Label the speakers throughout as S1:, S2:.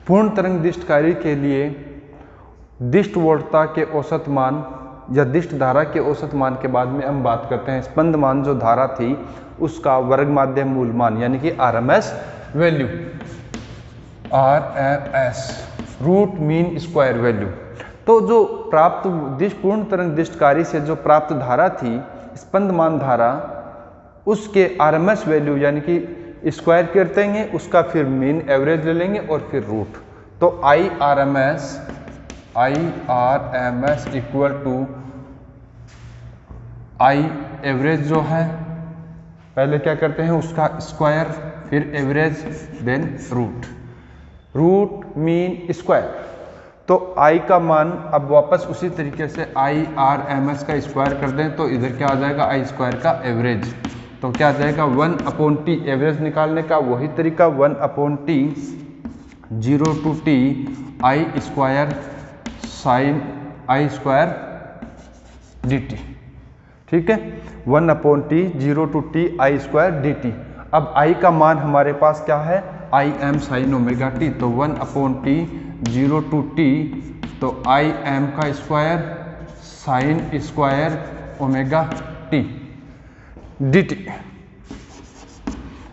S1: पूर्ण तरंग दिष्ट कार्य के लिए दिष्ट वोल्टता के औसत मान या दिष्ट धारा के औसत मान के बाद में हम बात करते हैं स्पंद मान जो धारा थी उसका वर्ग माध्य मूल मान यानी कि RMS value, RMS root mean square value. तो जो प्राप्त पूर्ण तरंग दिष्ट कार्य से जो प्राप्त धारा थी स्पंद मान धारा, उसके RMS वैल्यू यानी कि स्क्वायर करते हैं उसका, फिर मीन एवरेज ले लेंगे और फिर रूट। तो IRMS equal to I average जो है, पहले क्या करते हैं उसका स्क्वायर फिर average then root mean square. तो I का मान अब वापस उसी तरीके से IRMS का स्क्वायर कर दें तो इधर क्या आ जाएगा I स्क्वायर का एवरेज। तो क्या आ जाएगा 1/t, एवरेज निकालने का वही तरीका 1/t 0 to t I square sine I square dt। ठीक है, 1/t 0 to t I square dt। अब I का मान हमारे पास क्या है Im साइन ओमेगा t, तो 1/t 0 to t तो Im का square sine square omega t dt,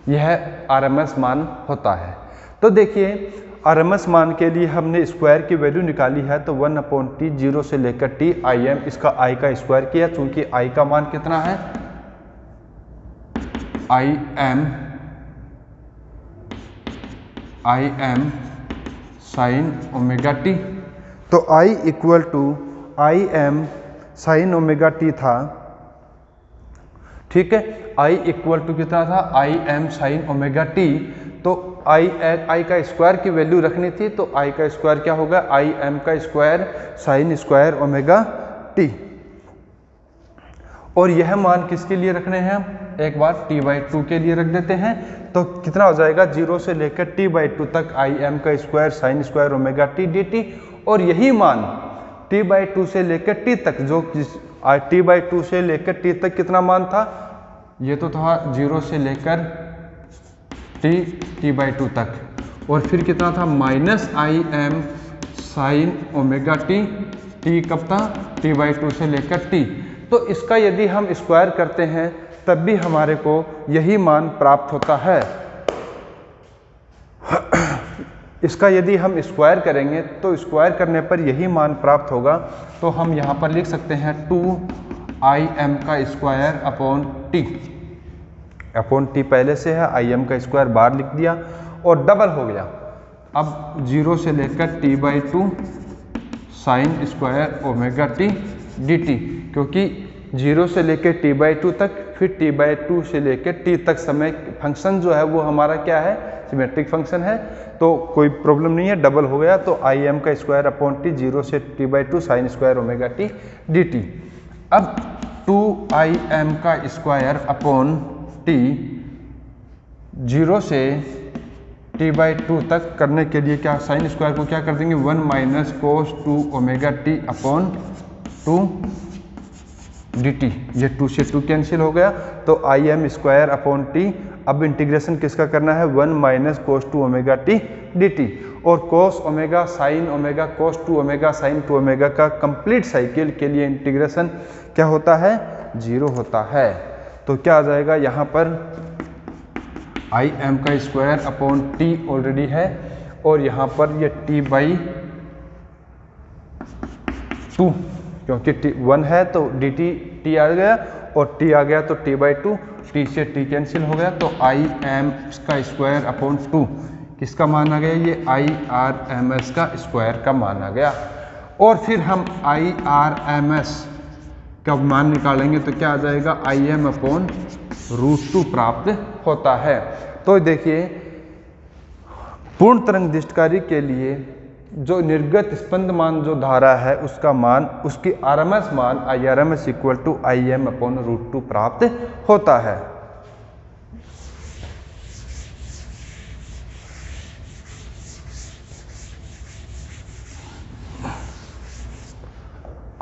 S1: यह RMS मान होता है। तो देखिए RMS मान के लिए हमने स्क्वायर की वैल्यू निकाली है, तो 1/t 0 से लेकर t Im, इसका I का स्क्वायर किया, चूंकि I का मान कितना है Im साइन ओमेगा t, तो I equal to Im sine omega t था। ठीक है, I इक्वल टू कितना था Im साइन ओमेगा t, तो I का स्क्वायर की वैल्यू रखनी थी, तो I का स्क्वायर क्या होगा Im का square sine square omega t। और यह मान किसके लिए रखने हैं हम, एक बार t/2 के लिए रख देते हैं, तो कितना हो जाएगा 0 से लेकर t/2 तक Im का square sine square omega t dt। और यही मान t/2 से लेकर t तक, जो t/2 से लेकर t तक कितना मान था, ये तो था 0 से लेकर t/2 तक, और फिर कितना था -Im साइन ओमेगा t कब था t/2 से लेकर t। तो इसका यदि हम स्क्वायर करते हैं तब भी हमारे को यही मान प्राप्त होता है। इसका यदि हम स्क्वायर करेंगे तो स्क्वायर करने पर यही मान प्राप्त होगा। तो हम यहाँ पर लिख सकते हैं 2Im का स्क्वायर अपॉन t पहले से है, Im का स्क्वायर बाहर लिख दिया और डबल हो गया। अब 0 से लेकर t/2 sine square omega t dt, क्योंकि 0 से लेकर t/2 तक फिर t/2 से लेकर t तक समय फंक्शन जो है वो हमारा क्या है सिमेट्रिक फंक्शन है, तो कोई प्रॉब्लम नहीं है, डबल हो गया। तो Im का स्क्वायर अपॉन t 0 से t/2 sine square omega t dt। अब 2Im का स्क्वायर अपॉन t 0 से t/2 तक करने के लिए क्या साइन स्क्वायर को क्या कर देंगे 1 minus cos 2 omega t upon 2 dt, ये 2 से 2 कैंसिल हो गया, तो Im स्क्वायर अपॉन t। अब इंटीग्रेशन किसका करना है 1 minus cos 2 omega t dt, और कोस ओमेगा साइन ओमेगा कोस 2 ओमेगा साइन 2 ओमेगा का कंप्लीट साइकिल के लिए इंटीग्रेशन क्या होता है 0 होता है। तो क्या आ जाएगा यहाँ पर Im का स्क्वायर अपॉन t ऑलरेडी है, और यहाँ पर ये t/2, क्योंकि t 1 है तो dt t आ गया और t आ गया तो t/2, t से t कैंसिल हो गया, तो Im का स्क्वायर अपॉन 2 किसका मान आ गया, ये IRMS का स्क्वायर का मान आ गया। और फिर हम IRMS का मान निकालेंगे तो क्या आ जाएगा Im अपॉन √2 प्राप्त होता है। तो देखिए पूर्ण तरंग दिष्टकारी के लिए जो निर्गत स्पंद मान जो धारा है उसका मान, उसकी RMS मान IRMS equal to Im upon √2 प्राप्त होता है।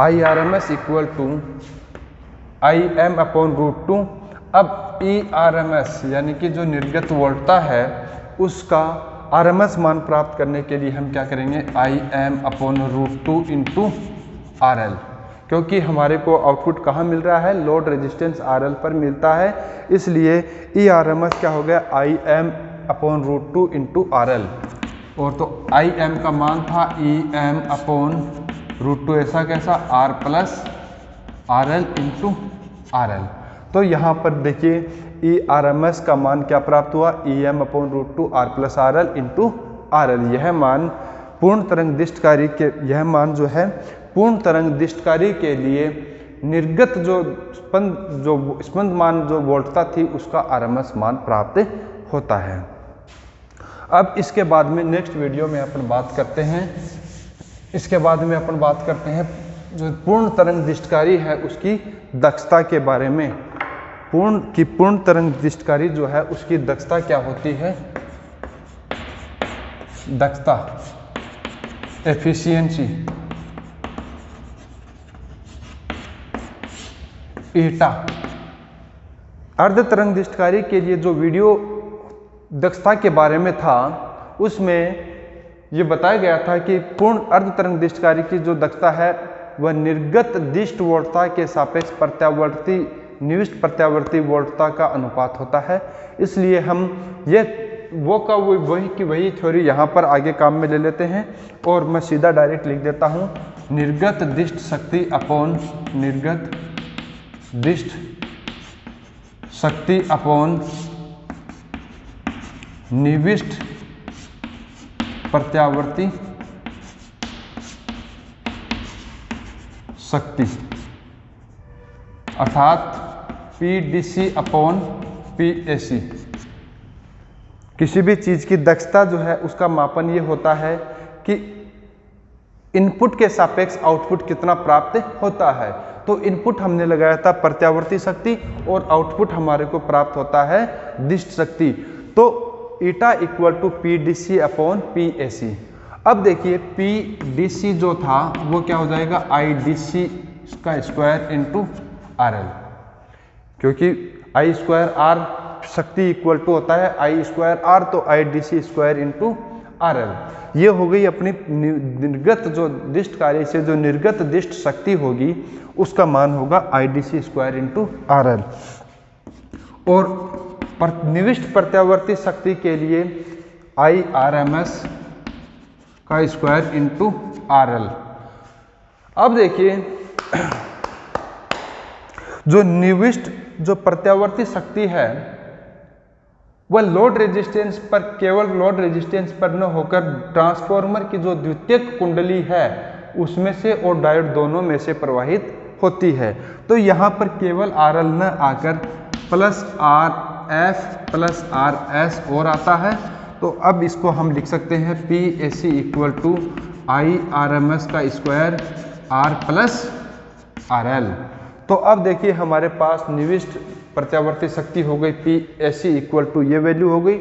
S1: IRMS equal to Im upon √2। अब ERMS यानी कि जो निर्गत वोल्टता है उसका RMS मान प्राप्त करने के लिए हम क्या करेंगे, Im/√2 इंटू RL, क्योंकि हमारे को आउटपुट कहाँ मिल रहा है, लोड रेजिस्टेंस RL पर मिलता है, इसलिए ERMS क्या हो गया, Im/√2 इंटू RL। और तो Im का मान था Em/√2, ऐसा कैसा, R plus RL into RL। तो यहाँ पर देखिए ERMS का मान क्या प्राप्त हुआ, Em/√2 R plus RL into RL। यह मान पूर्ण तरंग दिष्टकारी के, यह मान जो है पूर्ण तरंग दिष्टकारी के लिए निर्गत जो स्पंद मान जो वोल्टता थी उसका RMS मान प्राप्त होता है। अब इसके बाद में नेक्स्ट वीडियो में अपन बात करते हैं, इसके बाद में अपन बात करते हैं जो पूर्ण तरंग दिष्टकारी है उसकी दक्षता के बारे में। पूर्ण तरंग दिष्टकारी जो है उसकी दक्षता क्या होती है, दक्षता एफिशिएंसी ईटा। अर्ध तरंग दिष्टकारी के लिए जो वीडियो दक्षता के बारे में था उसमें ये बताया गया था कि पूर्ण अर्ध तरंग दिष्टकारी की जो दक्षता है वह निर्गत दिष्ट वोल्टता के सापेक्ष प्रत्यावर्ती निविष्ट प्रत्यावर्ती वोल्टता का अनुपात होता है। इसलिए हम ये वही थ्योरी यहाँ पर आगे काम में ले लेते हैं और मैं सीधा डायरेक्ट लिख देता हूँ, निर्गत दिष्ट शक्ति अपॉन निर्गत दिष्ट शक्ति अपॉन निविष्ट प्रत्यावर्ती शक्ति, अर्थात PDC अपॉन PAC। किसी भी चीज की दक्षता जो है उसका मापन ये होता है कि इनपुट के सापेक्ष आउटपुट कितना प्राप्त होता है। तो इनपुट हमने लगाया था प्रत्यावर्ती शक्ति और आउटपुट हमारे को प्राप्त होता है दिष्ट शक्ति। तो eta equal to PDC upon PAC। अब देखिए PDC जो था वो क्या हो जाएगा, IDC का स्क्वायर इंटू RL, क्योंकि I स्क्वायर R शक्ति इक्वल टू होता है I स्क्वायर R, तो IDC स्क्वायर इंटू RL। ये हो गई अपनी निर्गत जो दिष्ट कार्य से जो निर्गत दिष्ट शक्ति होगी उसका मान होगा IDC स्क्वायर इंटू RL। और निविष्ट प्रत्यावर्ती शक्ति के लिए IRMS का स्क्वायर इंटू RL। अब देखिए जो निविष्ट जो प्रत्यावर्ती शक्ति है वह लोड रेजिस्टेंस पर, केवल लोड रेजिस्टेंस पर न होकर ट्रांसफॉर्मर की जो द्वितीयक कुंडली है उसमें से और डायोड दोनों में से प्रवाहित होती है। तो यहाँ पर केवल RL न आकर प्लस RF प्लस RS और आता है। तो अब इसको हम लिख सकते हैं PAC इक्वल टू IRMS का स्क्वायर R प्लस RL। तो अब देखिए हमारे पास निविष्ट प्रत्यावर्ती शक्ति हो गई PAC इक्वल टू ये वैल्यू हो गई,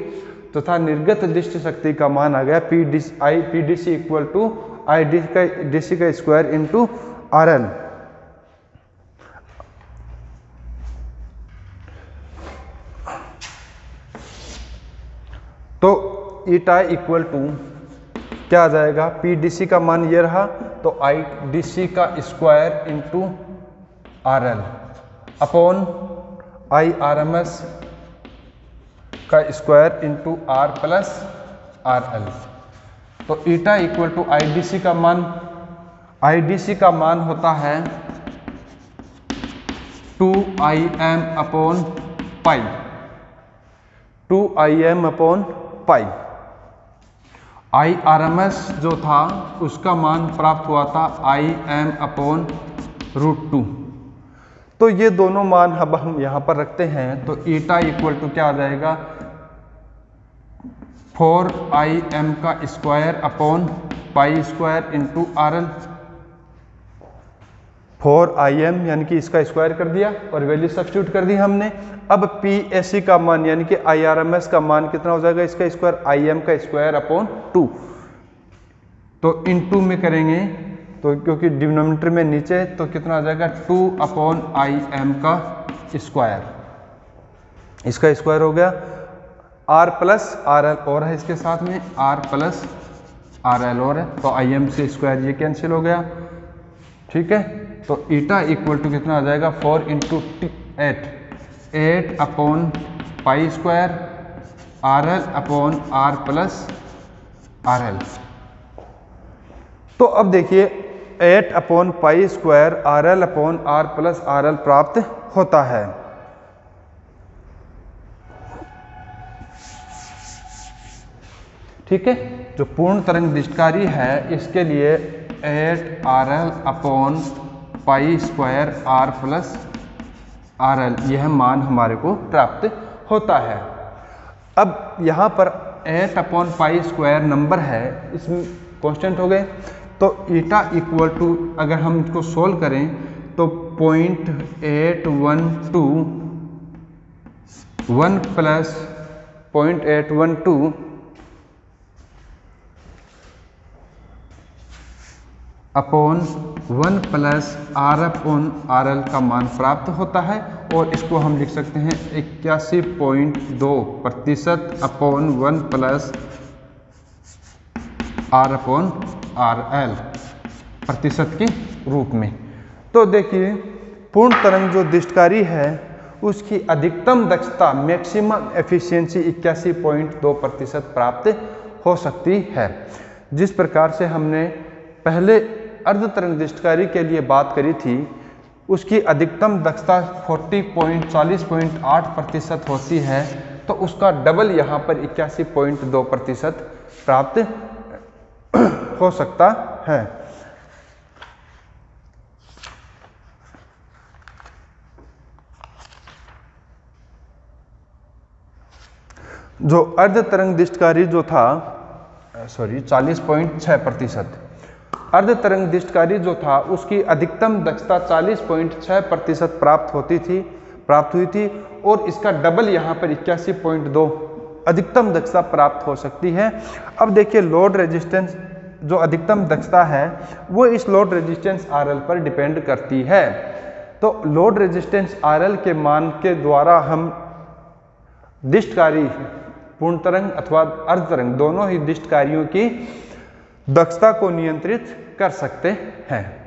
S1: तथा निर्गत दिष्ट शक्ति का मान आ गया PDC इक्वल टू IDC का स्क्वायर इंटू RL। तो ईटा इक्वल टू क्या आ जाएगा, PDC का मान ये रहा तो IDC का square into RL upon IRMS का square into R plus RL। तो ईटा इक्वल टू IDC का मान होता है 2Im upon pi, 2Im upon pi. IRMS जो था उसका मान प्राप्त हुआ था Im अपॉन √2। तो ये दोनों मान अब हम यहाँ पर रखते हैं तो ईटा इक्वल टू क्या आ जाएगा, 4Im का square upon pi square into RL। 4Im यानी कि इसका स्क्वायर कर दिया और वैल्यू सब्स्टिट्यूट कर दी हमने। अब PAC का मान यानी कि IRMS का मान कितना हो जाएगा, इसका स्क्वायर Im का स्क्वायर अपॉन 2। तो इनटू में करेंगे तो क्योंकि डिनोमिनेटर में नीचे तो कितना आ जाएगा 2 अपॉन Im का स्क्वायर, इसका स्क्वायर हो गया आर प्लस आर एल और है इसके साथ में, आर प्लस आर एल और है, तो आई एम सी स्क्वायर ये कैंसिल हो गया, ठीक है। तो ईटा इक्वल टू कितना आ जाएगा 4 into 8 upon pi square R L upon R plus R L. तो अब देखिए 8 upon pi square R L upon R plus R L प्राप्त होता है। ठीक है, जो पूर्ण तरंग दृष्टिकारी है इसके लिए 8 R L upon pi square R plus R L यह मान हमारे को प्राप्त होता है। अब यहाँ पर 8 अपॉन पाई स्क्वायर नंबर है, इसमें कांस्टेंट हो गए, तो ईटा इक्वल टू अगर हम इसको सोल्व करें तो 0.812 1 plus 0.812 upon 1 plus R upon R L का मान प्राप्त होता है, और इसको हम लिख सकते हैं 81.2% upon 1 plus R upon R L प्रतिशत के रूप में। तो देखिए पूर्ण तरंग जो दृष्टिकारी है उसकी अधिकतम दक्षता मैक्सिमम एफिशिएंसी 81.2% प्राप्त हो सकती है। जिस प्रकार से हमने पहले अर्ध तरंग दृष्टिकारी के लिए बात करी थी, उसकी अधिकतम दक्षता 40.8% होती है, तो उसका डबल यहाँ पर 81.2% प्राप्त हो सकता है। जो अर्ध तरंग दृष्टिकारी जो था 40.6%, अर्ध तरंग दृष्टिकारी जो था उसकी अधिकतम दक्षता 40.6% प्राप्त हुई थी, और इसका डबल यहाँ पर 81.2 अधिकतम दक्षता प्राप्त हो सकती है। अब देखिए लोड रेजिस्टेंस जो अधिकतम दक्षता है वो इस लोड रेजिस्टेंस RL पर डिपेंड करती है। तो लोड रेजिस्टेंस RL के मान के द्वारा हम दृष्टिकारी पूर्ण तरंग अथवा अर्ध तरंग दोनों ही दृष्टिकारियों की दक्षता को नियंत्रित कर सकते हैं।